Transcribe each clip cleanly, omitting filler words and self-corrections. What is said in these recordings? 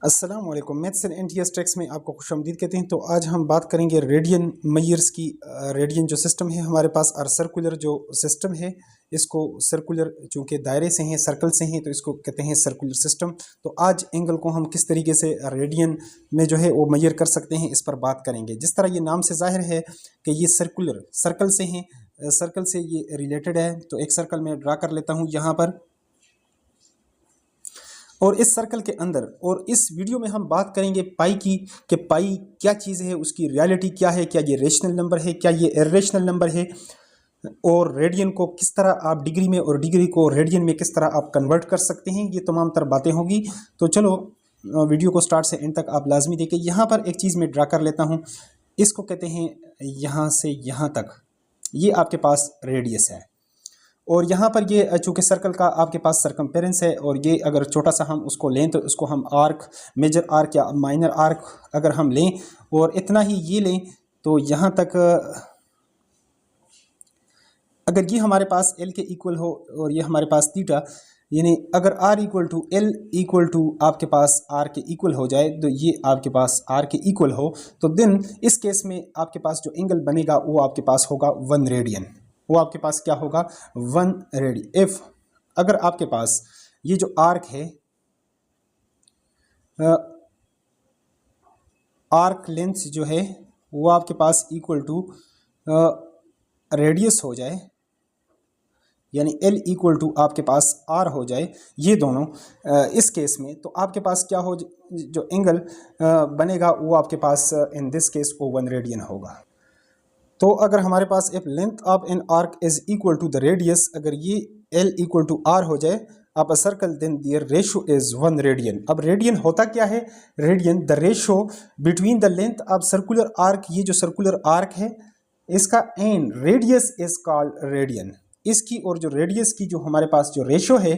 अस्सलाम वालेकुम। Maths and NTS tracks में आपको खुशामदीद कहते हैं। तो आज हम बात करेंगे रेडियन मेयर्स की। रेडियन जो सिस्टम है हमारे पास और सर्कुलर जो सिस्टम है, इसको सर्कुलर चूँकि दायरे से हैं, सर्कल से हैं, तो इसको कहते हैं सर्कुलर सिस्टम। तो आज एंगल को हम किस तरीके से रेडियन में जो है वो मेयर कर सकते हैं, इस पर बात करेंगे। जिस तरह ये नाम से जाहिर है कि ये सर्कुलर सर्कल से हैं, सर्कल से ये रिलेटेड है। तो एक सर्कल मैं ड्रा कर लेता हूँ यहाँ पर, और इस सर्कल के अंदर, और इस वीडियो में हम बात करेंगे पाई की, कि पाई क्या चीज़ है, उसकी रियलिटी क्या है, क्या ये रेशनल नंबर है, क्या ये इर्रेशनल नंबर है, और रेडियन को किस तरह आप डिग्री में और डिग्री को रेडियन में किस तरह आप कन्वर्ट कर सकते हैं। ये तमाम तर बातें होगी। तो चलो वीडियो को स्टार्ट से एंड तक आप लाजमी देखें। यहाँ पर एक चीज़ मैं ड्रा कर लेता हूँ, इसको कहते हैं यहाँ से यहाँ तक ये आपके पास रेडियस है, और यहाँ पर ये चूँकि सर्कल का आपके पास सरकमफेरेंस है, और ये अगर छोटा सा हम उसको लें तो उसको हम आर्क, मेजर आर्क या माइनर आर्क अगर हम लें और इतना ही ये लें, तो यहाँ तक अगर ये हमारे पास एल के इक्वल हो और ये हमारे पास थीटा, यानी अगर r equal to l equal to आपके पास आर के इक्वल हो जाए, तो ये आपके पास आर के इक्वल हो, तो देन इस केस में आपके पास जो एंगल बनेगा वो आपके पास होगा 1 रेडियन। वो आपके पास क्या होगा? 1 रेडियन। इफ अगर आपके पास ये जो आर्क है, आर्क लेंथ जो है वो आपके पास इक्वल टू रेडियस हो जाए, यानी L इक्वल टू आपके पास R हो जाए, ये दोनों इस केस में, तो आपके पास क्या हो, जो एंगल बनेगा वो आपके पास इन दिस केस वो 1 रेडियन होगा। तो अगर हमारे पास if length of an arc is equal to the radius, अगर ये L इक्वल टू R हो जाए आप a circle, then their ratio is 1 radian. अब रेडियन होता क्या है? Radian the ratio between the length of circular arc, ये जो सर्कुलर आर्क है इसका and radius is called radian. इसकी और जो रेडियस की जो हमारे पास जो रेशो है,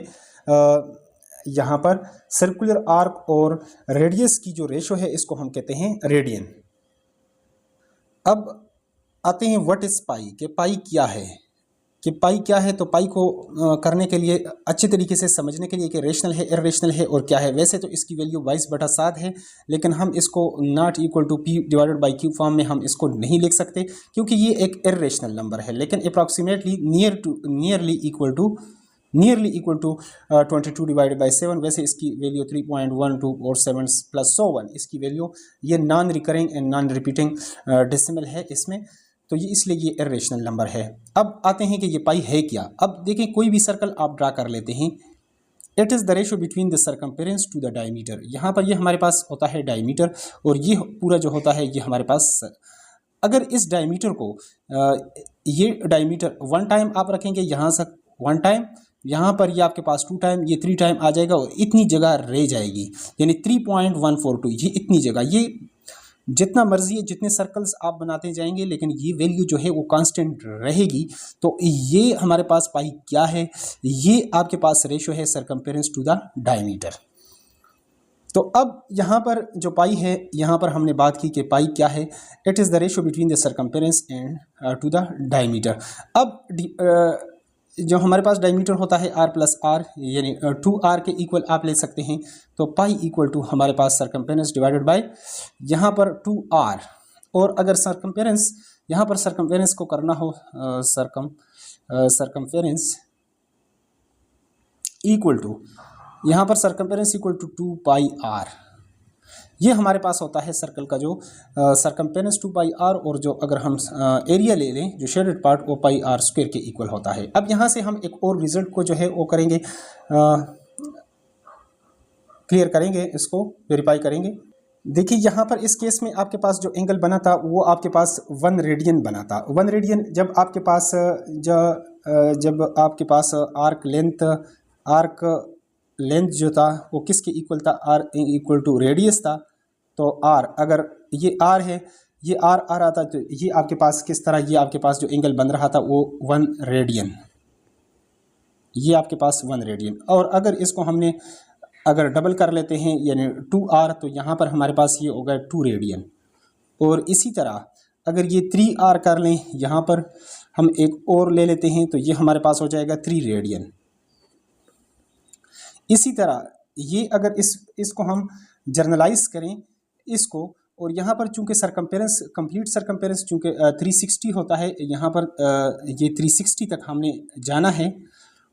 यहाँ पर सर्कुलर आर्क और रेडियस की जो रेशो है, इसको हम कहते हैं रेडियन। अब आते हैं व्हाट इज पाई, कि पाई क्या है, कि पाई क्या है। तो पाई को करने के लिए अच्छे तरीके से समझने के लिए कि रेशनल है, इर्रेशनल है और क्या है। वैसे तो इसकी वैल्यू 22/7 है, लेकिन हम इसको not equal to p divided by q form में हम इसको नहीं लिख सकते, क्योंकि ये एक इर्रेशनल नंबर है, लेकिन approximately nearly equal to 22 divided by 7। वैसे इसकी वैल्यू 3.12 और 7 + 1 इसकी वैल्यू, ये non recurring and non repeating decimal है इसमें, तो ये इसलिए ये इर्रेशनल नंबर है। अब आते हैं कि ये पाई है क्या। अब देखें, कोई भी सर्कल आप ड्रा कर लेते हैं, it is the ratio between the circumference to the diameter. यहाँ पर ये हमारे पास होता है डायमीटर, और ये पूरा जो होता है ये हमारे पास, अगर इस डायमीटर को ये डायमीटर 1 टाइम आप रखेंगे, यहाँ से 1 टाइम, यहाँ पर ये आपके पास 2 टाइम, ये 3 टाइम आ जाएगा, और इतनी जगह रह जाएगी, यानी 3.142, ये इतनी जगह, ये जितना मर्जी है जितने सर्कल्स आप बनाते जाएंगे, लेकिन ये वैल्यू जो है वो कांस्टेंट रहेगी। तो ये हमारे पास पाई क्या है? ये आपके पास रेशो है सरकमफेरेंस टू द डायमीटर। तो अब यहाँ पर जो पाई है, यहाँ पर हमने बात की कि पाई क्या है। It is the ratio between the circumference and to the diameter. अब जो हमारे पास डायमीटर होता है R+R, यानी 2R के इक्वल आप ले सकते हैं। तो पाई इक्वल टू हमारे पास सरकमफेरेंस डिवाइडेड बाय यहाँ पर 2R, और अगर सरकमफेरेंस, यहाँ पर सरकमफेरेंस को करना हो, सरकमफेरेंस इक्वल टू, यहाँ पर सरकमफेरेंस इक्वल टू 2πr, ये हमारे पास होता है सर्कल का जो सरकमफेरेंस 2πr, और जो अगर हम एरिया ले लें जो शेडेड पार्ट, वो πr² के इक्वल होता है। अब यहाँ से हम एक और रिजल्ट को जो है वो करेंगे, क्लियर करेंगे, इसको वेरीफाई करेंगे। देखिए यहाँ पर इस केस में आपके पास जो एंगल बना था वो आपके पास 1 रेडियन बना था। 1 रेडियन जब आपके पास जब आपके पास आर्क लेंथ जो था वो किसके इक्वल था? आर इक्वल टू रेडियस था। तो आर, अगर ये आर है, ये आर आ रहा था, तो ये आपके पास किस तरह, ये आपके पास जो एंगल बन रहा था वो 1 रेडियन, ये आपके पास 1 रेडियन। और अगर इसको हमने अगर डबल कर लेते हैं, यानी 2R, तो यहाँ पर हमारे पास ये होगा 2 रेडियन। और इसी तरह अगर ये 3R कर लें, यहाँ पर हम एक और ले लेते हैं, तो ये हमारे पास हो जाएगा 3 रेडियन। इसी तरह ये अगर इसको हम जर्नलाइज करें इसको, और यहाँ पर चूंकि सरकम्पेरेंस, कंप्लीट सरकम्पेरेंस चूंकि 360 होता है, यहाँ पर ये 360 तक हमने जाना है,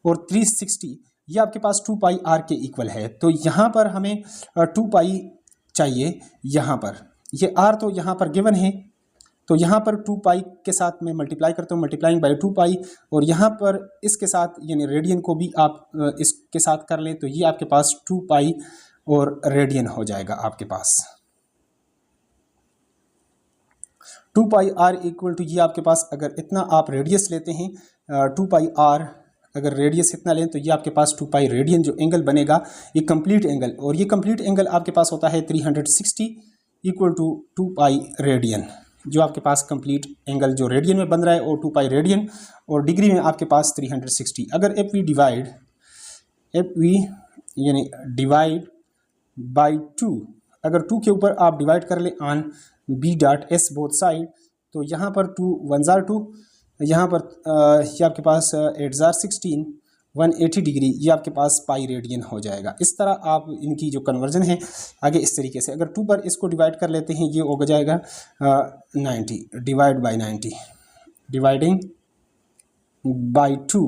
और 360 ये आपके पास 2 पाई आर के इक्वल है। तो यहाँ पर हमें 2 पाई चाहिए, यहाँ पर ये आर तो यहाँ पर गिवन है, तो यहाँ पर 2 पाई के साथ मैं मल्टीप्लाई करता हूँ, मल्टीप्लाइंग बाय 2 पाई, और यहाँ पर इसके साथ यानी रेडियन को भी आप इसके साथ कर लें, तो ये आपके पास 2 पाई और रेडियन हो जाएगा आपके पास। 2 पाई आर इक्वल टू ये आपके पास, अगर इतना आप रेडियस लेते हैं 2 पाई आर, अगर रेडियस इतना लें तो ये आपके पास 2 पाई रेडियन जो एंगल बनेगा ये कंप्लीट एंगल, और ये कंप्लीट एंगल आपके पास होता है 360 इक्वल टू 2 पाई रेडियन, जो आपके पास कंप्लीट एंगल जो रेडियन में बन रहा है, और 2 पाई रेडियन, और डिग्री में आपके पास 360। अगर इफ वी यानी डिवाइड बाई 2, अगर 2 के ऊपर आप डिवाइड कर ले on B dot S both side, तो यहाँ पर 2 1 जार 2, यहाँ पर ये आपके पास 8 जार 16, 180 डिग्री, ये आपके पास पाई रेडियन हो जाएगा। इस तरह आप इनकी जो कन्वर्जन है आगे इस तरीके से, अगर 2 पर इसको डिवाइड कर लेते हैं, ये हो जाएगा 90 डिवाइड बाई 90, डिवाइडिंग बाई 2,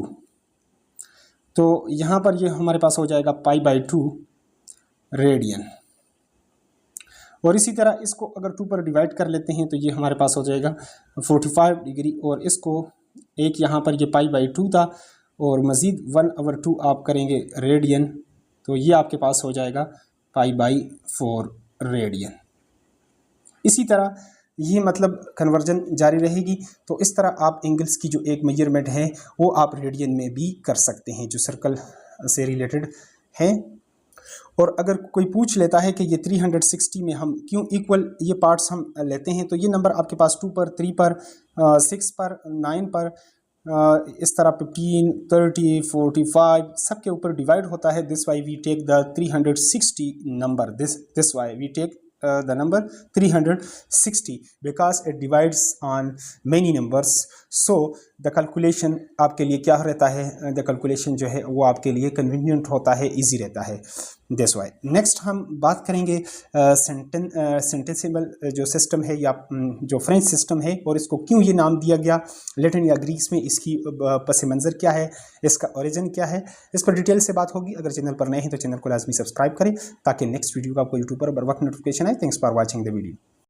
तो यहाँ पर ये हमारे पास हो जाएगा पाई बाई 2 रेडियन। और इसी तरह इसको अगर 2 पर डिवाइड कर लेते हैं तो ये हमारे पास हो जाएगा 45 डिग्री, और इसको एक यहाँ पर ये पाई बाई 2 था, और मज़ीद 1/2 आप करेंगे रेडियन, तो ये आपके पास हो जाएगा पाई बाई 4 रेडियन। इसी तरह ये मतलब कन्वर्जन जारी रहेगी। तो इस तरह आप एंगल्स की जो एक मेजरमेंट है वो आप रेडियन में भी कर सकते हैं जो सर्कल से रिलेटेड है। और अगर कोई पूछ लेता है कि ये 360 में हम क्यों इक्वल ये पार्ट्स हम लेते हैं, तो ये नंबर आपके पास 2 पर, 3 पर, 6 पर, 9 पर, इस तरह 15, 30, 45 सब के ऊपर डिवाइड होता है। This why we take the 360 number, this why we take the number 360 because it divides on many numbers, so the calculation आपके लिए क्या रहता है, the calculation जो है वो आपके लिए convenient होता है, easy रहता है। That's why next हम बात करेंगे सेंटेंसिबल जो सिस्टम है या जो फ्रेंच सिस्टम है, और इसको क्यों ये नाम दिया गया, लैटिन या ग्रीक्स में इसकी पस मंज़र क्या है, इसका ओरिजिन क्या है, इस पर डिटेल से बात होगी। अगर चैनल पर नए हैं तो चैनल को लाजमी सब्सक्राइब करें ताकि नेक्स्ट वीडियो का आपको यूट्यूब पर बर वक्त नोटिफिकेशन आए। Thanks for watching the video.